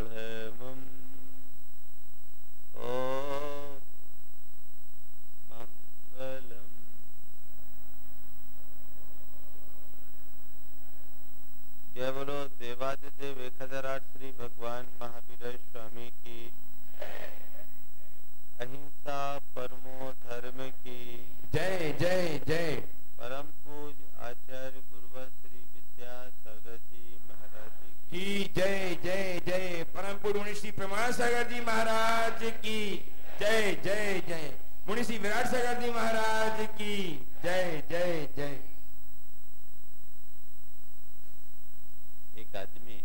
बढ़मं ओम मंगलम। जय बोलो देवादिदेव 1008 श्री भगवान महावीर स्वामी की, अहिंसा परमो धर्म की जय जय जय। परम पूज आचार्य गुरुवर श्री विद्यासागर जी महाराज की जय जय जय। परम पूज्य मुनि श्री प्रमाण सागर जी महाराज की जय जय जय। मुनि श्री विराट सागर जी महाराज की जय जय जय। एक आदमी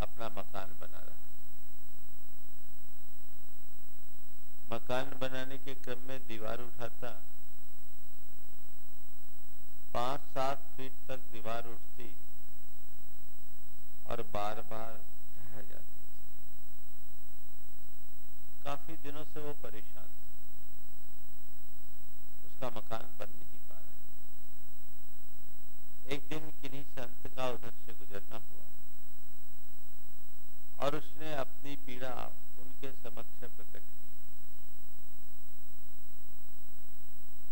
अपना मकान बना रहा। मकान बनाने के क्रम में दीवार उठाता, 5-7 फीट तक दीवार उठती और बार बार ढह जाती थी। काफी दिनों से वो परेशान था, उसका मकान बन नहीं पा रहा। एक दिन किन्हीं संत का उधर से गुजरना हुआ और उसने अपनी पीड़ा उनके समक्ष प्रकट की।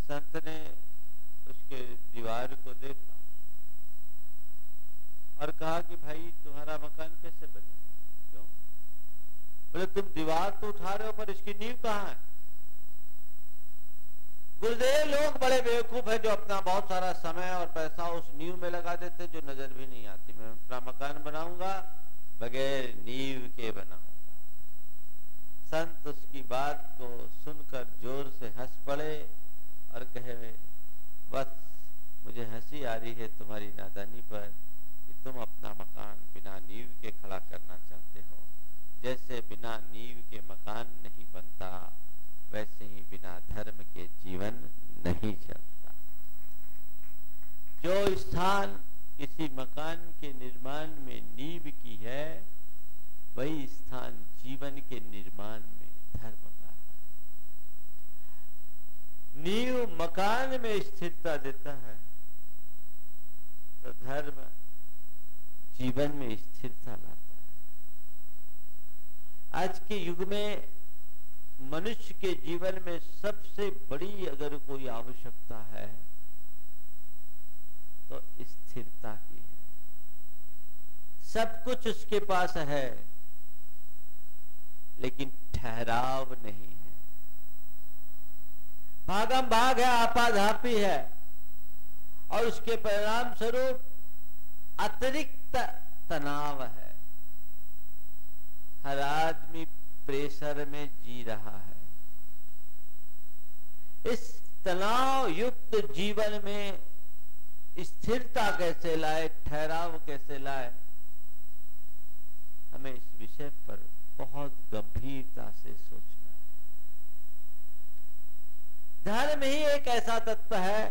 संत ने उसके दीवार को देखा और कहा कि भाई तुम्हारा मकान कैसे बनेगा? क्यों? बोले तुम दीवार तो उठा रहे हो पर इसकी नींव कहाँ है? गुरुदेव, लोग बड़े बेवकूफ है जो अपना बहुत सारा समय और पैसा उस नींव में लगा देते जो नजर भी नहीं आती। मैं अपना मकान बनाऊंगा बगैर नींव के बनाऊंगा। संत उसकी बात को सुनकर जोर से हंस पड़े और कहे, बस मुझे हंसी आ रही है तुम्हारी नादानी पर कि तुम अपना मकान बिना नींव के खड़ा करना चाहते हो। जैसे बिना नींव के मकान नहीं बनता, वैसे ही बिना धर्म के जीवन नहीं चलता। जो स्थान किसी मकान के निर्माण में नींव की है, वही स्थान जीवन के निर्माण में धर्म का है। नींव मकान में स्थिरता देता है तो धर्म जीवन में स्थिरता लाता है। आज के युग में मनुष्य के जीवन में सबसे बड़ी अगर कोई आवश्यकता है तो स्थिरता की है। सब कुछ उसके पास है लेकिन ठहराव नहीं है। भागम भाग है, आपाधापी है और उसके परिणाम स्वरूप अतिरिक्त तनाव है। हर आदमी प्रेशर में जी रहा है। इस तनाव युक्त जीवन में स्थिरता कैसे लाए, ठहराव कैसे लाए, हमें इस विषय पर बहुत गंभीरता से सोचना है। धर्म ही एक ऐसा तत्व है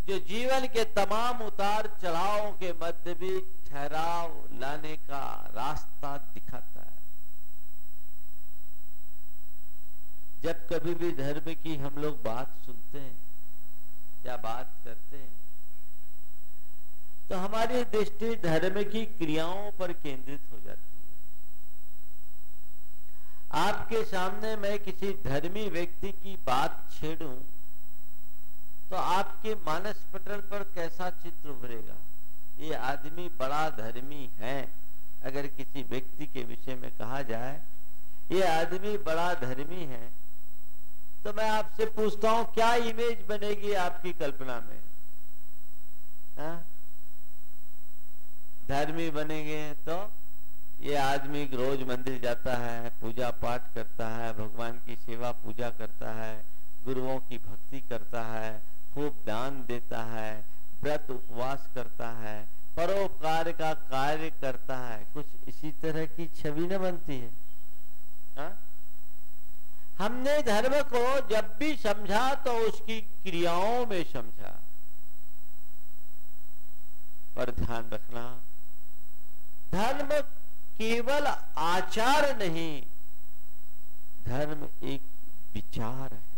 जो जीवन के तमाम उतार चढ़ावों के मध्य भी ठहराव लाने का रास्ता दिखाता है। जब कभी भी धर्म की हम लोग बात सुनते हैं या बात करते हैं तो हमारी दृष्टि धर्म की क्रियाओं पर केंद्रित हो जाती है। आपके सामने मैं किसी धर्मी व्यक्ति की बात छेड़ूं तो आपके मानस पटल पर कैसा चित्र उभरेगा? ये आदमी बड़ा धर्मी है। अगर किसी व्यक्ति के विषय में कहा जाए ये आदमी बड़ा धर्मी है तो मैं आपसे पूछता हूं क्या इमेज बनेगी आपकी कल्पना में? हा? धर्मी बनेंगे तो ये आदमी रोज मंदिर जाता है, पूजा पाठ करता है, भगवान की सेवा पूजा करता है, गुरुओं की भक्ति करता है, खूब दान देता है, व्रत उपवास करता है, परोपकार का कार्य करता है। कुछ इसी तरह की छवि न बनती है? हा? हमने धर्म को जब भी समझा तो उसकी क्रियाओं में समझा। पर ध्यान रखना, धर्म केवल आचार नहीं, धर्म एक विचार है।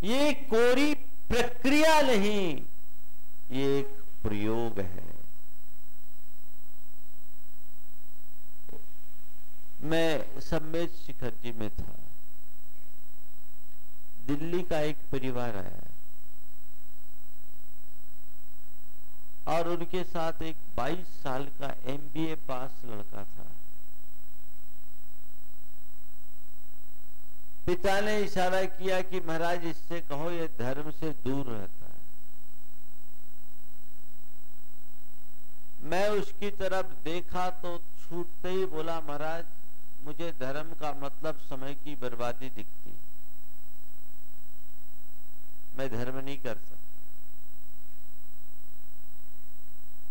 ये कोरी प्रक्रिया नहीं, ये एक प्रयोग है। मैं सम्मेद शिखर जी में था, दिल्ली का एक परिवार आया और उनके साथ एक 22 साल का MBA पास लड़का था। पिता ने इशारा किया कि महाराज इससे कहो ये धर्म से दूर रहता है। मैं उसकी तरफ देखा तो छूटते ही बोला, महाराज मुझे धर्म का मतलब समय की बर्बादी दिखती, मैं धर्म नहीं कर सकता।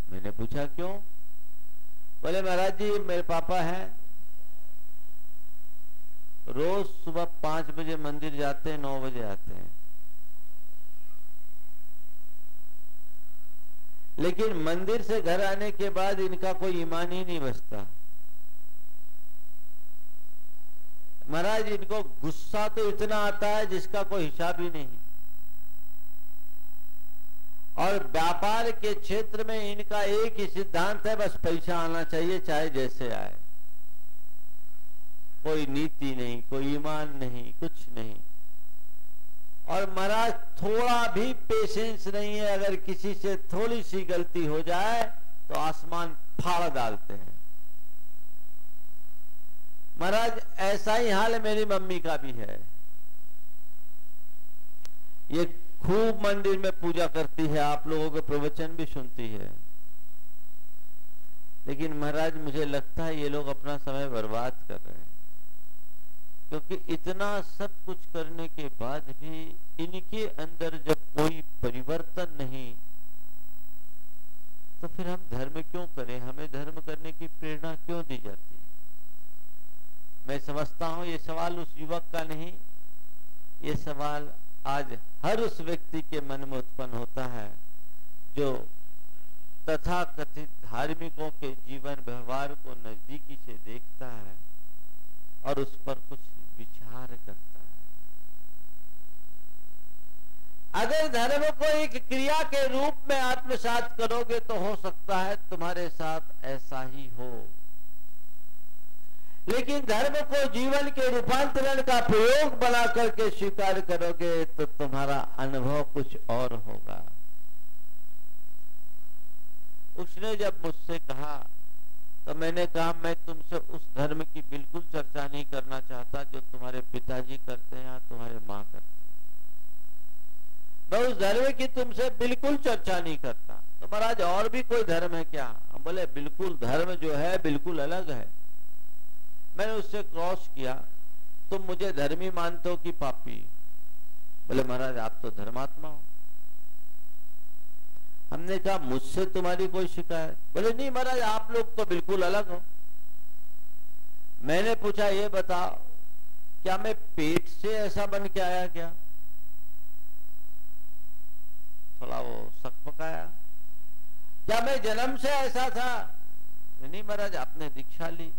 मैंने पूछा क्यों? बोले महाराज जी मेरे पापा हैं, रोज सुबह 5 बजे मंदिर जाते हैं, 9 बजे आते हैं, लेकिन मंदिर से घर आने के बाद इनका कोई ईमान ही नहीं बचता। महाराज इनको गुस्सा तो इतना आता है जिसका कोई हिसाब ही नहीं, और व्यापार के क्षेत्र में इनका एक ही सिद्धांत है, बस पैसा आना चाहिए चाहे जैसे आए। कोई नीति नहीं, कोई ईमान नहीं, कुछ नहीं। और महाराज थोड़ा भी पेशेंस नहीं है, अगर किसी से थोड़ी सी गलती हो जाए तो आसमान फाड़ डालते हैं। महाराज ऐसा ही हाल मेरी मम्मी का भी है। ये खूब मंदिर में पूजा करती है, आप लोगों के प्रवचन भी सुनती है, लेकिन महाराज मुझे लगता है ये लोग अपना समय बर्बाद कर रहे हैं, क्योंकि इतना सब कुछ करने के बाद भी इनके अंदर जब कोई परिवर्तन नहीं, तो फिर हम धर्म क्यों करें? हमें धर्म करने की प्रेरणा क्यों दी जाती है? मैं समझता हूं ये सवाल उस युवक का नहीं, ये सवाल आज हर उस व्यक्ति के मन में उत्पन्न होता है जो तथाकथित धार्मिकों के जीवन व्यवहार को नजदीकी से देखता है और उस पर कुछ विचार करता है। अगर धर्म को एक क्रिया के रूप में आत्मसात करोगे तो हो सकता है तुम्हारे साथ ऐसा ही हो, लेकिन धर्म को जीवन के रूपांतरण का प्रयोग बना करके स्वीकार करोगे तो तुम्हारा अनुभव कुछ और होगा। उसने जब मुझसे कहा तो मैंने कहा मैं तुमसे उस धर्म की बिल्कुल चर्चा नहीं करना चाहता जो तुम्हारे पिताजी करते हैं या तुम्हारे माँ करते हैं। मैं उस धर्म की तुमसे बिल्कुल चर्चा नहीं करता। तो महाराज और भी कोई धर्म है क्या? हम बोले बिल्कुल धर्म जो है बिल्कुल अलग है। मैंने उससे क्रॉस किया, तुम मुझे धर्मी मानते हो कि पापी? बोले महाराज आप तो धर्मात्मा हो। हमने कहा मुझसे तुम्हारी कोई शिकायत? बोले नहीं महाराज आप लोग तो बिल्कुल अलग हो। मैंने पूछा ये बताओ क्या मैं पेट से ऐसा बन के आया क्या? थोड़ा वो सकपकाया। क्या मैं जन्म से ऐसा था? नहीं महाराज आपने दीक्षा ली,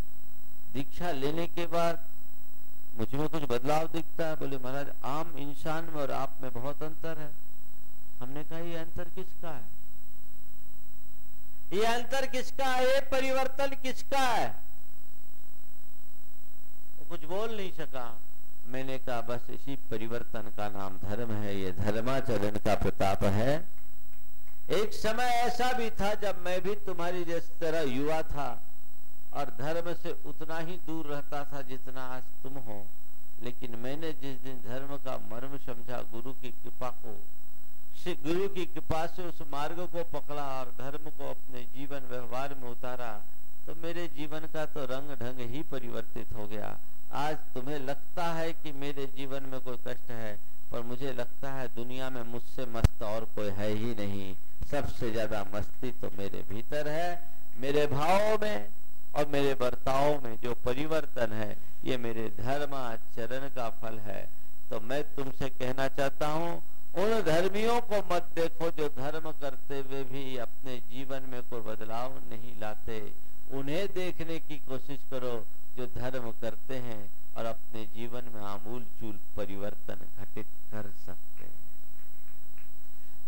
दीक्षा लेने के बाद मुझ में कुछ बदलाव दिखता है। बोले महाराज आम इंसान में और आप में बहुत अंतर है। हमने कहा ये अंतर किसका है? ये अंतर किसका है? ये परिवर्तन किसका है? वो कुछ बोल नहीं सका। मैंने कहा बस इसी परिवर्तन का नाम धर्म है, ये धर्माचरण का प्रताप है। एक समय ऐसा भी था जब मैं भी तुम्हारी जिस तरह युवा था और धर्म से उतना ही दूर रहता था जितना आज तुम हो, लेकिन मैंने जिस दिन धर्म का मर्म समझा, गुरु की कृपा से उस मार्ग को पकड़ा और धर्म को अपने जीवन व्यवहार में उतारा, तो मेरे जीवन का तो रंग ढंग ही परिवर्तित हो गया। आज तुम्हें लगता है कि मेरे जीवन में कोई कष्ट है, पर मुझे लगता है दुनिया में मुझसे मस्त और कोई है ही नहीं। सबसे ज्यादा मस्ती तो मेरे भीतर है, मेरे भावों में और मेरे बर्ताव में जो परिवर्तन है ये मेरे धर्माचरण का फल है। तो मैं तुमसे कहना चाहता हूँ उन धर्मियों को मत देखो जो धर्म करते हुए भी अपने जीवन में कोई बदलाव नहीं लाते। उन्हें देखने की कोशिश करो जो धर्म करते हैं और अपने जीवन में आमूल चूल परिवर्तन घटित कर सकते हैं।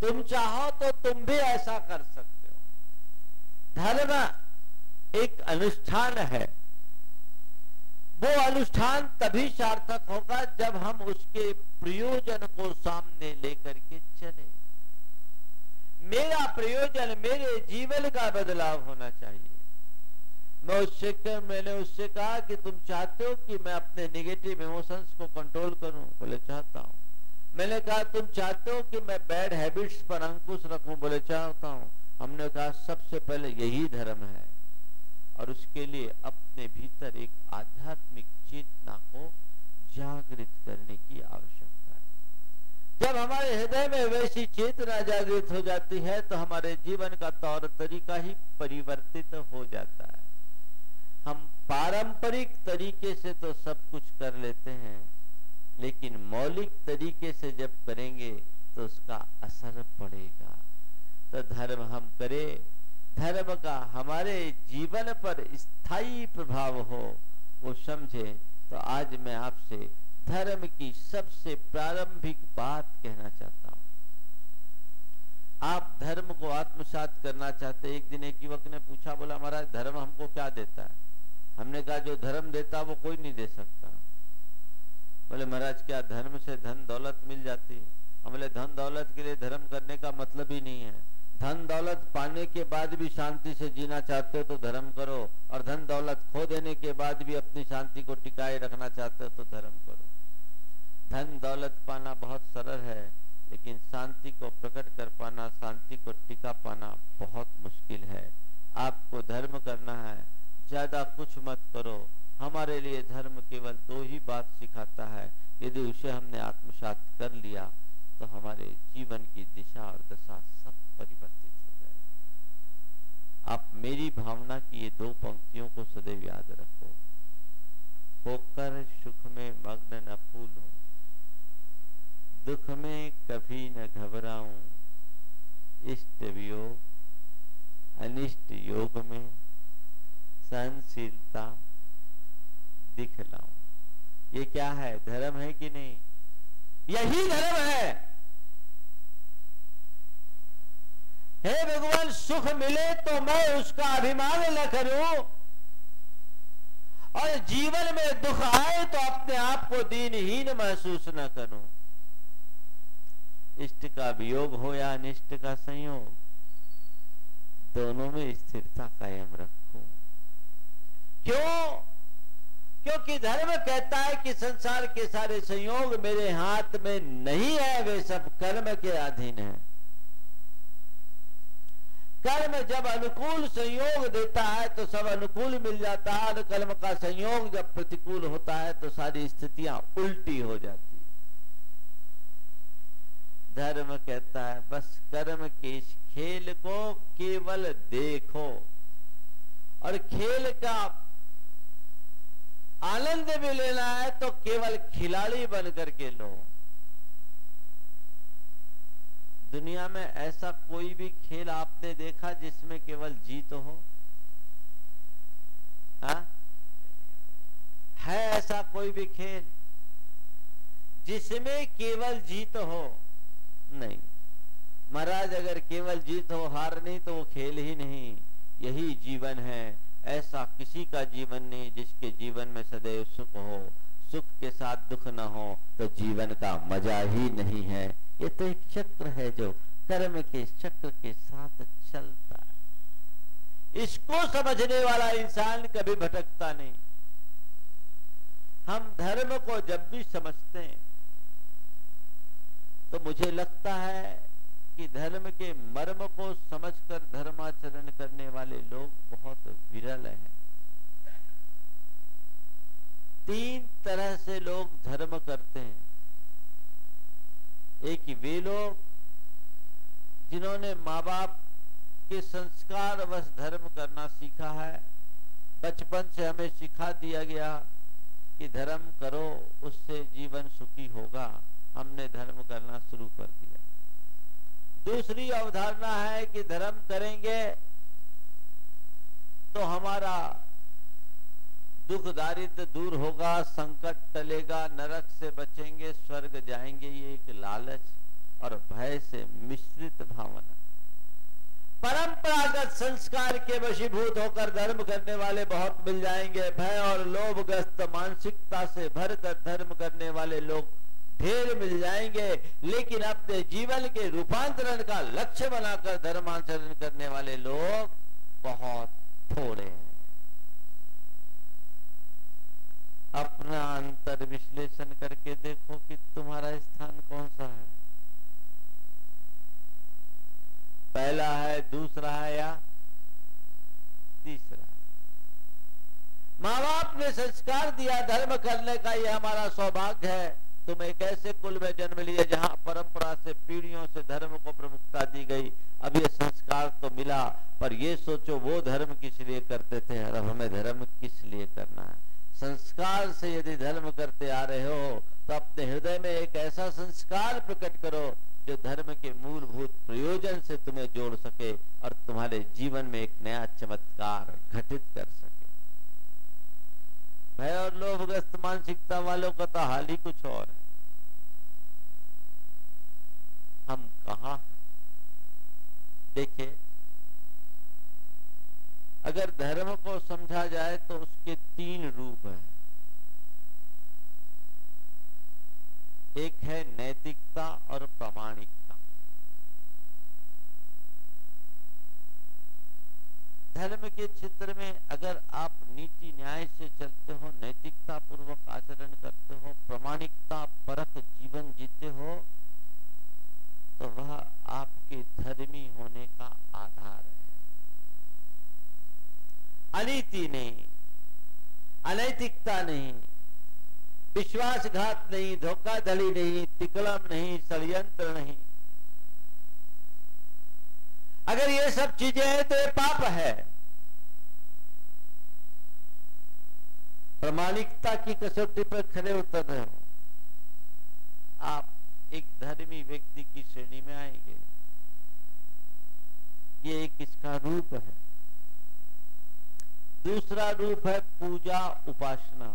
तुम चाहो तो तुम भी ऐसा कर सकते हो। धर्म एक अनुष्ठान है, वो अनुष्ठान तभी सार्थक होगा जब हम उसके प्रयोजन को सामने लेकर के चले। मेरा प्रयोजन मेरे जीवन का बदलाव होना चाहिए। मैंने उससे कहा कि तुम चाहते हो कि मैं अपने नेगेटिव इमोशंस को कंट्रोल करूं? बोले चाहता हूं। मैंने कहा तुम चाहते हो कि मैं बैड हैबिट्स पर अंकुश रखूं? बोले चाहता हूं। हमने कहा सबसे पहले यही धर्म है, और उसके लिए अपने भीतर एक आध्यात्मिक चेतना को जागृत करने की आवश्यकता है। जब हमारे हृदय में वैसी चेतना जागृत हो जाती है तो हमारे जीवन का तौर तरीका ही परिवर्तित हो जाता है। हम पारंपरिक तरीके से तो सब कुछ कर लेते हैं, लेकिन मौलिक तरीके से जब करेंगे तो उसका असर पड़ेगा। तो धर्म हम करें, धर्म का हमारे जीवन पर स्थायी प्रभाव हो, वो समझे। तो आज मैं आपसे धर्म की सबसे प्रारंभिक बात कहना चाहता हूं। आप धर्म को आत्मसात करना चाहते। एक दिन एक युवक ने पूछा, बोला महाराज धर्म हमको क्या देता है? हमने कहा जो धर्म देता वो कोई नहीं दे सकता। बोले महाराज क्या धर्म से धन दौलत मिल जाती है? हम बोले धन दौलत के लिए धर्म करने का मतलब ही नहीं है। धन दौलत पाने के बाद भी शांति से जीना चाहते हो तो धर्म करो, और धन दौलत खो देने के बाद भी अपनी शांति को टिकाए रखना चाहते हो तो धर्म करो। धन दौलत पाना बहुत सरल है, लेकिन शांति को प्रकट कर पाना, शांति को टिका पाना बहुत मुश्किल है। आपको धर्म करना है, ज्यादा कुछ मत करो। हमारे लिए धर्म केवल दो ही बात सिखाता है, यदि उसे हमने आत्मसात कर लिया तो हमारे जीवन की दिशा और दशा सब परिवर्तित हो जाएगी। आप मेरी भावना की ये दो पंक्तियों को सदैव याद रखो। होकर सुख में मग्न न फूलूं, दुख में कभी न घबराऊं, इष्ट वियोग अनिष्ट योग में सहनशीलता दिखलाऊं। ये क्या है? धर्म है कि नहीं? यही धर्म है। हे भगवान, सुख मिले तो मैं उसका अभिमान न करूं, और जीवन में दुख आए तो अपने आप को दीनहीन महसूस न करूं। इष्ट का वियोग हो या अनिष्ट का संयोग, दोनों में स्थिरता कायम रखूं। क्यों? क्योंकि धर्म कहता है कि संसार के सारे संयोग मेरे हाथ में नहीं है, वे सब कर्म के अधीन है। कर्म जब अनुकूल संयोग देता है तो सब अनुकूल मिल जाता है, और कर्म का संयोग जब प्रतिकूल होता है तो सारी स्थितियां उल्टी हो जाती है। धर्म कहता है बस कर्म के इस खेल को केवल देखो, और खेल का आनंद भी लेना है तो केवल खिलाड़ी बन करके लो। दुनिया में ऐसा कोई भी खेल आपने देखा जिसमें केवल जीत हो? हाँ? है ऐसा कोई भी खेल जिसमें केवल जीत हो? नहीं महाराज, अगर केवल जीत हो, हार नहीं, तो वो खेल ही नहीं। यही जीवन है। ऐसा किसी का जीवन नहीं जिसके जीवन में सदैव सुख हो। सुख के साथ दुख न हो तो जीवन का मजा ही नहीं है। ये तो एक चक्र है जो कर्म के चक्र के साथ चलता है। इसको समझने वाला इंसान कभी भटकता नहीं। हम धर्म को जब भी समझते हैं तो मुझे लगता है कि धर्म के मर्म को समझकर धर्माचरण करने वाले लोग बहुत विरल हैं। तीन तरह से लोग धर्म करते हैं। एक वे लोग जिन्होंने माँ बाप के संस्कार वश धर्म करना सीखा है। बचपन से हमें सिखा दिया गया कि धर्म करो, उससे जीवन सुखी होगा। हमने धर्म करना शुरू कर दिया। दूसरी अवधारणा है कि धर्म करेंगे तो हमारा दुख दारिद्र दूर होगा, संकट टलेगा, नरक से बचेंगे, स्वर्ग जाएंगे। ये एक लालच। और भय से मिश्रित भावना। परंपरागत संस्कार के वशीभूत होकर धर्म करने वाले बहुत मिल जाएंगे। भय और लोभग्रस्त मानसिकता से भरकर धर्म करने वाले लोग ढेर मिल जाएंगे, लेकिन अपने जीवन के रूपांतरण का लक्ष्य बनाकर धर्माचरण करने वाले लोग बहुत थोड़े हैं। अपना अंतर विश्लेषण करके देखो कि तुम्हारा स्थान कौन सा है, पहला है, दूसरा है या तीसरा। माँ बाप ने संस्कार दिया धर्म करने का, यह हमारा सौभाग्य है। तुम एक ऐसे कुल में जन्म लिए जहां परंपरा से पीढ़ियों से धर्म को प्रमुखता दी गई। अब ये संस्कार तो मिला, पर ये सोचो वो धर्म किस लिए करते थे और अब हमें धर्म किस लिए करना है। संस्कार से यदि धर्म करते आ रहे हो तो अपने हृदय में एक ऐसा संस्कार प्रकट करो जो धर्म के मूलभूत प्रयोजन से तुम्हें जोड़ सके और तुम्हारे जीवन में एक नया चमत्कार घटित कर सके। भय और लोभग्रस्त मानसिकता वालों का तो हाल ही कुछ और है। हम कहां हैं? देखिए, अगर धर्म को समझा जाए तो उसके 3 रूप हैं। एक है नैतिकता और प्रामाणिकता। धर्म के क्षेत्र में अगर आप नीति न्याय से चलते हो, नैतिकता पूर्वक आचरण करते हो, प्रामाणिकता परक जीवन जीते हो, तो वह आपके धर्मी होने का आधार है। अनीति नहीं, अनैतिकता नहीं, विश्वासघात नहीं, धोखाधड़ी नहीं, तिकड़म नहीं, षड्यंत्र नहीं। अगर ये सब चीजें हैं तो ये पाप है। प्रामाणिकता की कसौटी पर खड़े उतर रहे हो, आप एक धर्मी व्यक्ति की श्रेणी में आएंगे। ये एक इसका रूप है। दूसरा रूप है पूजा उपासना।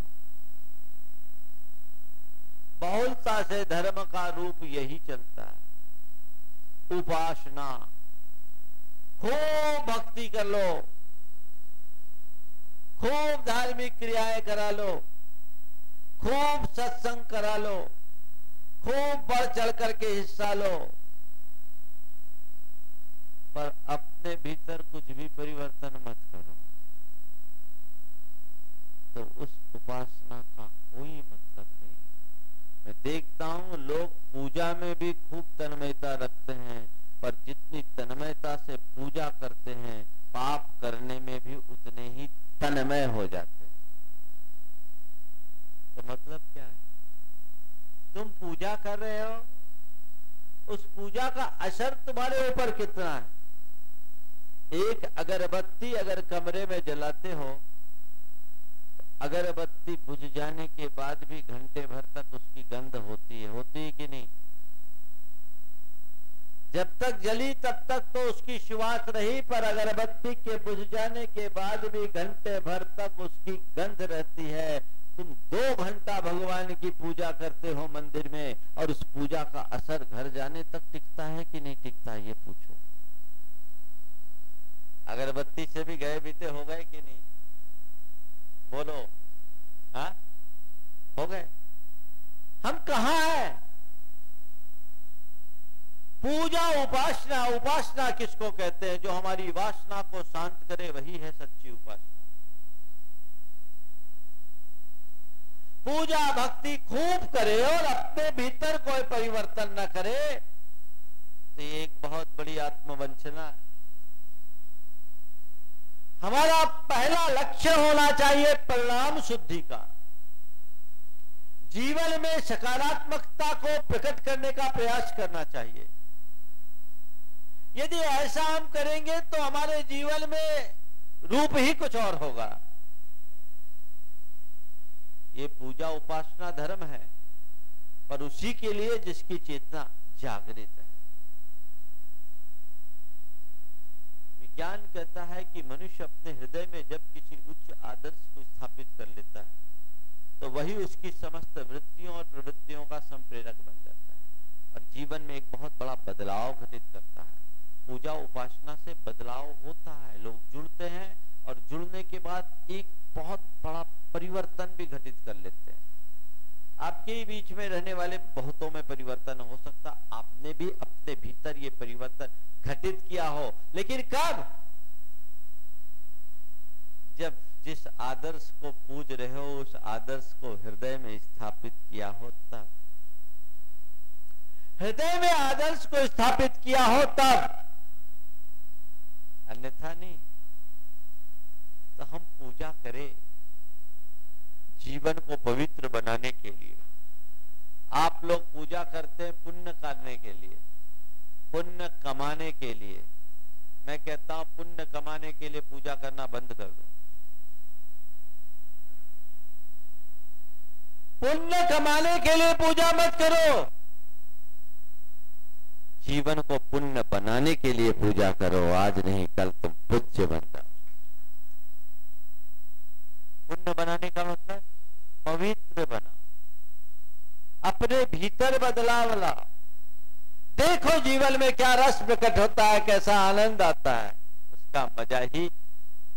बहुलता से धर्म का रूप यही चलता है, उपासना। खूब भक्ति कर लो, खूब धार्मिक क्रियाएं करा लो, खूब सत्संग करा लो, खूब बढ़ चढ़ करके हिस्सा लो, पर अपने भीतर कुछ भी परिवर्तन मत करो, तो उस उपासना का कोई मतलब नहीं। मैं देखता हूं लोग पूजा में भी खूब तन्मयता रखते हैं, पर जितनी तन्मयता से पूजा करते हैं, पाप करने में भी उतने ही तन्मय हो जाते हैं। तो मतलब क्या है? तुम पूजा कर रहे हो, उस पूजा का असर तुम्हारे ऊपर कितना है? एक अगरबत्ती अगर कमरे में जलाते हो, अगरबत्ती बुझ जाने के बाद भी घंटे भर तक उसकी गंध होती है कि नहीं? जब तक जली तब तक तो उसकी सुवास रही, पर अगरबत्ती के बुझ जाने के बाद भी घंटे भर तक उसकी गंध रहती है। तुम 2 घंटा भगवान की पूजा करते हो मंदिर में, और उस पूजा का असर घर जाने तक टिकता है कि नहीं टिकता, ये पूछो। अगरबत्ती से भी गए बीते हो गए कि नहीं? बोलो, हाँ हो गए। हम कहाँ हैं? पूजा उपासना। उपासना किसको कहते हैं? जो हमारी वासना को शांत करे, वही है सच्ची उपासना। पूजा भक्ति खूब करे और अपने भीतर कोई परिवर्तन न करे, तो ये एक बहुत बड़ी आत्मवंचना है। हमारा पहला लक्ष्य होना चाहिए परिणाम शुद्धि का। जीवन में सकारात्मकता को प्रकट करने का प्रयास करना चाहिए। यदि ऐसा हम करेंगे तो हमारे जीवन में रूप ही कुछ और होगा। ये पूजा उपासना धर्म है, पर उसी के लिए जिसकी चेतना जागृत है। विज्ञान कहता है कि मनुष्य अपने हृदय में जब किसी उच्च आदर्श को स्थापित कर लेता है, तो वही उसकी समस्त वृत्तियों और प्रवृत्तियों का संप्रेरक बन जाता है। और जीवन में एक बहुत बड़ा बदलाव घटित करता है। पूजा उपासना से बदलाव होता है, लोग जुड़ते हैं और जुड़ने के बाद एक बहुत बड़ा परिवर्तन भी घटित कर लेते हैं। आपके बीच में रहने वाले बहुतों में परिवर्तन हो सकता, आपने भी अपने भीतर ये परिवर्तन घटित किया हो, लेकिन कब? जब जिस आदर्श को पूज रहे हो उस आदर्श को हृदय में स्थापित किया हो तब। हृदय में आदर्श को स्थापित किया हो तब, अन्यथा नहीं। तो हम पूजा करें जीवन को पवित्र बनाने के लिए। आप लोग पूजा करते हैं पुण्य करने के लिए, पुण्य कमाने के लिए। मैं कहता हूं पुण्य कमाने के लिए पूजा करना बंद कर दो। पुण्य कमाने के लिए पूजा मत करो, जीवन को पुण्य बनाने के लिए पूजा करो। आज नहीं कल तुम पूज्य बन जाओ। पुण्य बनाने का मतलब पवित्र बनाओ, अपने भीतर बदलाव लाओ। देखो जीवन में क्या रस प्रकट होता है, कैसा आनंद आता है, उसका मजा ही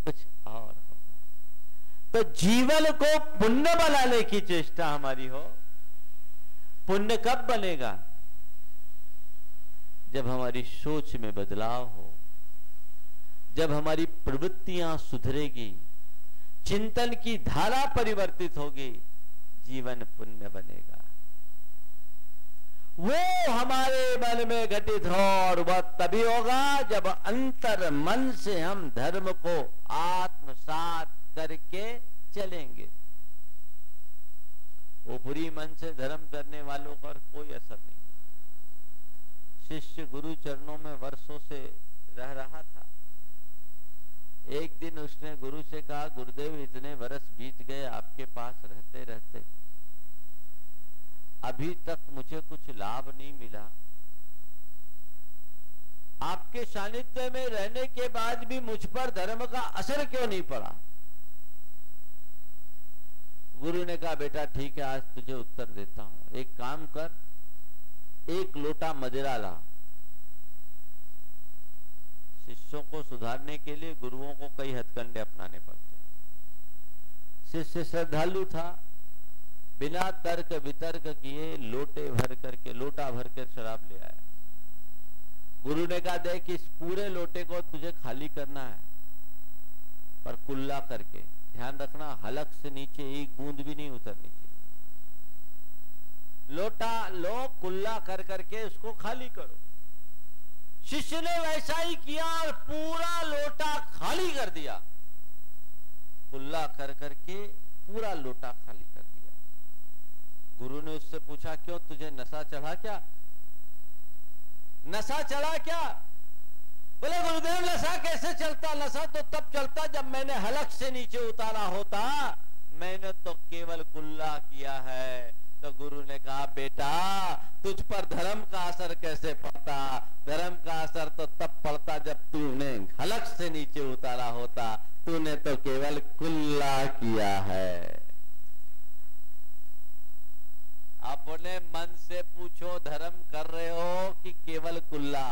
कुछ और होगा। तो जीवन को पुण्य बनाने की चेष्टा हमारी हो। पुण्य कब बनेगा? जब हमारी सोच में बदलाव हो, जब हमारी प्रवृत्तियां सुधरेगी, चिंतन की धारा परिवर्तित होगी, जीवन पुण्य बनेगा। वो हमारे मन में घटित हो और वह तभी होगा जब अंतर मन से हम धर्म को आत्मसात करके चलेंगे। ऊपरी मन से धर्म करने वालों पर कोई असर नहीं। शिष्य गुरु चरणों में वर्षों से रह रहा था। एक दिन उसने गुरु से कहा, गुरुदेव इतने वर्ष बीत गए आपके पास रहते रहते, अभी तक मुझे कुछ लाभ नहीं मिला। आपके सानिध्य में रहने के बाद भी मुझ पर धर्म का असर क्यों नहीं पड़ा? गुरु ने कहा, बेटा ठीक है, आज तुझे उत्तर देता हूं। एक काम कर, एक लोटा मदिरा ला। शिष्यों को सुधारने के लिए गुरुओं को कई हथकंडे अपनाने पड़ते हैं। शिष्य श्रद्धालु था, बिना तर्क वितर्क किए लोटा भर कर शराब ले आया। गुरु ने कहा, देख इस पूरे लोटे को तुझे खाली करना है, पर कुल्ला करके। ध्यान रखना, हलक से नीचे एक बूंद भी नहीं उतरनी चाहिए। लोटा लो, कुल्ला कर करके उसको खाली करो। शिष्य ने वैसा ही किया और पूरा लोटा खाली कर दिया। कुल्ला कर करके पूरा लोटा खाली कर दिया। गुरु ने उससे पूछा, क्यों तुझे नशा चढ़ा क्या? नशा चढ़ा क्या? बोले गुरुदेव नशा कैसे चलता? नशा तो तब चलता जब मैंने हलक से नीचे उतारा होता, मैंने तो केवल कुल्ला किया है। तो गुरु ने कहा, बेटा तुझ पर धर्म का असर कैसे पड़ता? धर्म का असर तो तब पड़ता जब तूने हलक से नीचे उतारा होता, तूने तो केवल कुल्ला किया है। अपने मन से पूछो, धर्म कर रहे हो कि केवल कुल्ला?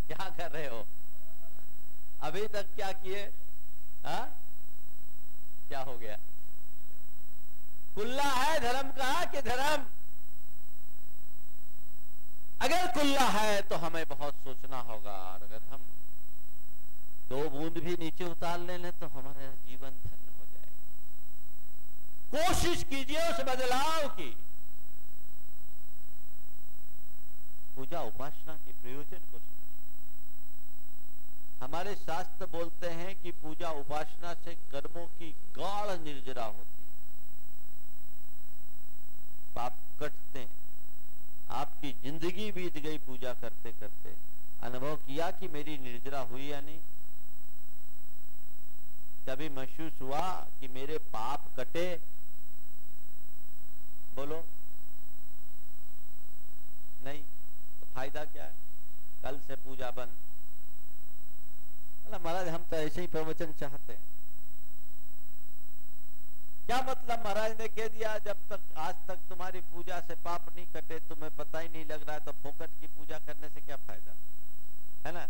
क्या कर रहे हो? अभी तक क्या किए? क्या हो गया? कुल्ला है धर्म का कि धर्म? अगर कुल्ला है तो हमें बहुत सोचना होगा, और अगर हम दो बूंद भी नीचे उतार लें तो हमारा जीवन धन्य हो जाएगा। कोशिश कीजिए उस बदलाव की। पूजा उपासना के प्रयोजन को समझिए। हमारे शास्त्र बोलते हैं कि पूजा उपासना से कर्मों की गाढ़ निर्जरा होती है, पाप कटते हैं। आपकी जिंदगी बीत गई पूजा करते करते, अनुभव किया कि मेरी निर्जरा हुई या नहीं? कभी महसूस हुआ कि मेरे पाप कटे? बोलो नहीं, तो फायदा क्या है? कल से पूजा बंद। महाराज हम तो ऐसे ही प्रवचन चाहते हैं। क्या मतलब महाराज ने कह दिया जब तक आज तक तुम्हारी पूजा से पाप नहीं कटे, तुम्हें पता ही नहीं लग रहा है, तो फोकट की पूजा करने से क्या फायदा है ना।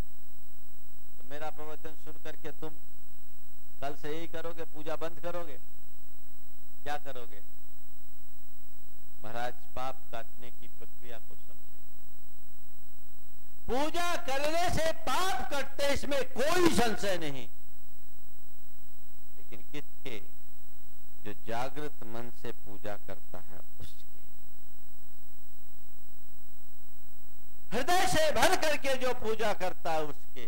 तो मेरा प्रवचन सुन करके तुम कल से यही करोगे, पूजा बंद करोगे, क्या करोगे महाराज? पाप काटने की प्रक्रिया को समझे। पूजा करने से पाप कटते, इसमें कोई संशय नहीं, लेकिन किसके? जो जागृत मन से पूजा करता है उसके, हृदय से भर करके जो पूजा करता है उसके,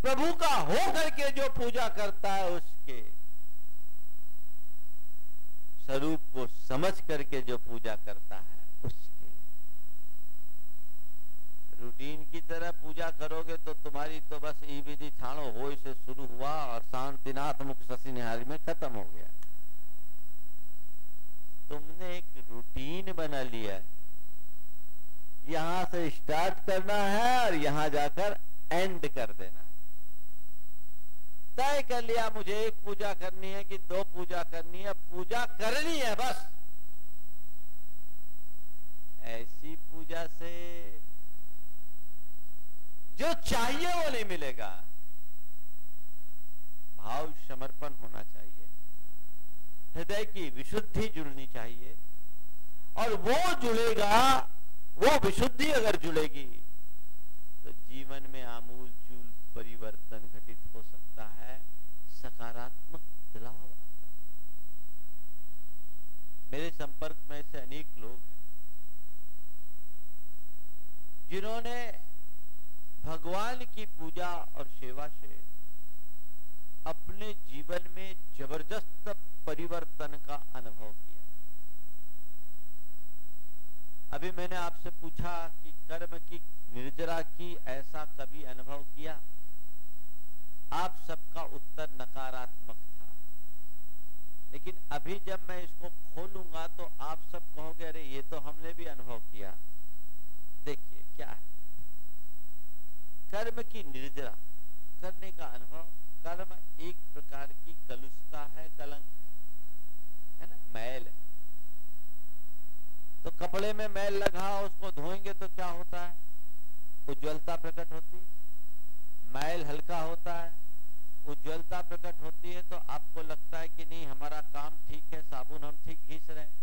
प्रभु का हो करके जो पूजा करता है उसके, स्वरूप को समझ करके जो पूजा करता है उसके। रूटीन की तरह पूजा करोगे तो तुम्हारी तो बस ई विधि छाणो हो से शुरू हुआ और शांतिनाथ मुख शशि निहारी में खत्म हो गया। तुमने एक रूटीन बना लिया है, यहां से स्टार्ट करना है और यहां जाकर एंड कर देना है। तय कर लिया मुझे एक पूजा करनी है कि दो पूजा करनी है, पूजा करनी है बस। ऐसी पूजा से जो चाहिए वो नहीं मिलेगा। भाव समर्पण होना चाहिए, हृदय की विशुद्धि जुड़नी चाहिए, और वो जुड़ेगा, वो विशुद्धि अगर जुड़ेगी तो जीवन में आमूल चूल परिवर्तन घटित हो सकता है, सकारात्मक बदलाव आता है। मेरे संपर्क में ऐसे अनेक लोग हैं जिन्होंने भगवान की पूजा और सेवा से अपने जीवन में जबरदस्त परिवर्तन का अनुभव किया। अभी मैंने आपसे पूछा कि कर्म की निर्जरा की ऐसा कभी अनुभव किया? आप सबका उत्तर नकारात्मक था, लेकिन अभी जब मैं इसको खोलूंगा तो आप सब कहोगे अरे ये तो हमने भी अनुभव किया। देखिए क्या है कर्म की निर्जरा करने का अनुभव। कर्म एक प्रकार की कलुषता है, कलंक है ना, मैल है। तो कपड़े में मैल लगा, उसको धोएंगे तो क्या होता है? उज्ज्वलता प्रकट होती है। मैल हल्का होता है, उज्ज्वलता प्रकट होती है, तो आपको लगता है कि नहीं हमारा काम ठीक है, साबुन हम ठीक घिस रहे हैं।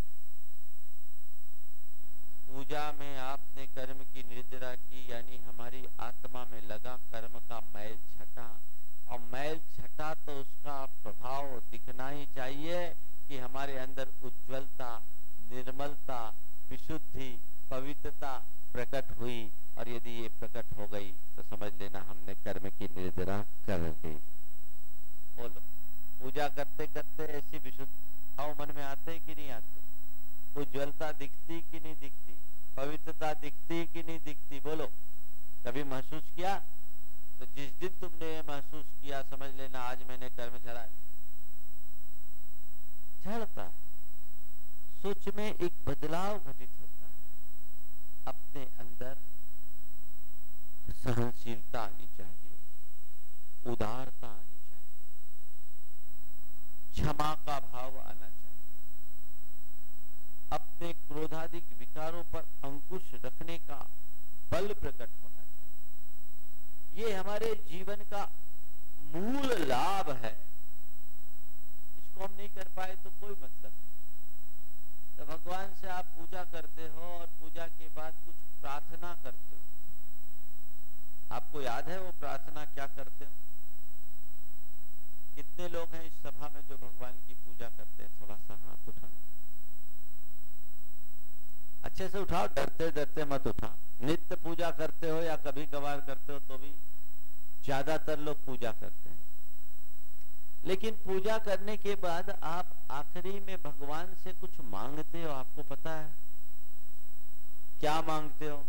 पूजा में आपने कर्म की निर्जरा की, यानी हमारी आत्मा में लगा कर्म का मैल छटा, और मैल छटा तो उसका प्रभाव दिखना ही चाहिए कि हमारे अंदर उज्ज्वलता, निर्मलता, विशुद्धि, पवित्रता प्रकट हुई। और यदि ये प्रकट हो गई तो समझ लेना हमने कर्म की निर्जरा कर ली। बोलो, पूजा करते करते ऐसी विशुद्ध भाव मन में आते कि नहीं आते? उज्ज्वलता दिखती कि नहीं दिखती? पवित्रता दिखती कि नहीं दिखती? बोलो, कभी महसूस किया? तो जिस दिन तुमने ये महसूस किया समझ लेना आज मैंने कर्म झड़ा लिया। झड़ता है, सोच में एक बदलाव घटित होता है, अपने अंदर सहनशीलता आनी चाहिए, उदारता आनी चाहिए, क्षमा का भाव आना चाहिए, अपने क्रोधादिक विकारों पर अंकुश रखने का बल प्रकट होना चाहिए। ये हमारे जीवन का मूल लाभ है। इसको हम नहीं कर पाए तो कोई मतलब नहीं। तो भगवान से आप पूजा करते हो और पूजा के बाद कुछ प्रार्थना करते हो, आपको याद है वो प्रार्थना क्या करते हो? कितने लोग हैं इस सभा में जो भगवान की पूजा करते हैं? थोड़ा सा हाथ उठाओ, अच्छे से उठाओ, डरते डरते मत उठाओ। नित्य पूजा करते हो या कभी कभार करते हो तो भी ज्यादातर लोग पूजा करते हैं। लेकिन पूजा करने के बाद आप आखिरी में भगवान से कुछ मांगते हो, आपको पता है क्या मांगते हो?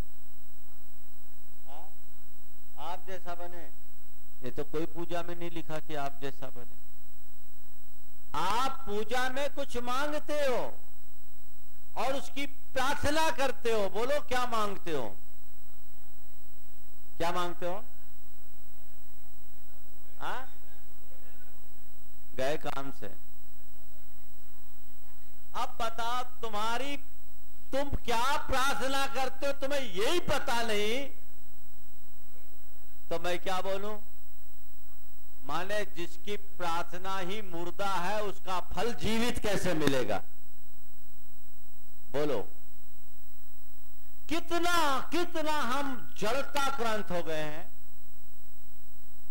आप जैसा बने। ये तो कोई पूजा में नहीं लिखा कि आप जैसा बने। आप पूजा में कुछ मांगते हो और उसकी प्रार्थना करते हो। बोलो, क्या मांगते हो? क्या मांगते हो? हाँ? गए काम से। अब बताओ तुम क्या प्रार्थना करते हो, तुम्हें यही पता नहीं तो मैं क्या बोलूं? माने जिसकी प्रार्थना ही मुर्दा है उसका फल जीवित कैसे मिलेगा? बोलो, कितना हम जड़ताक्रांत हो गए हैं।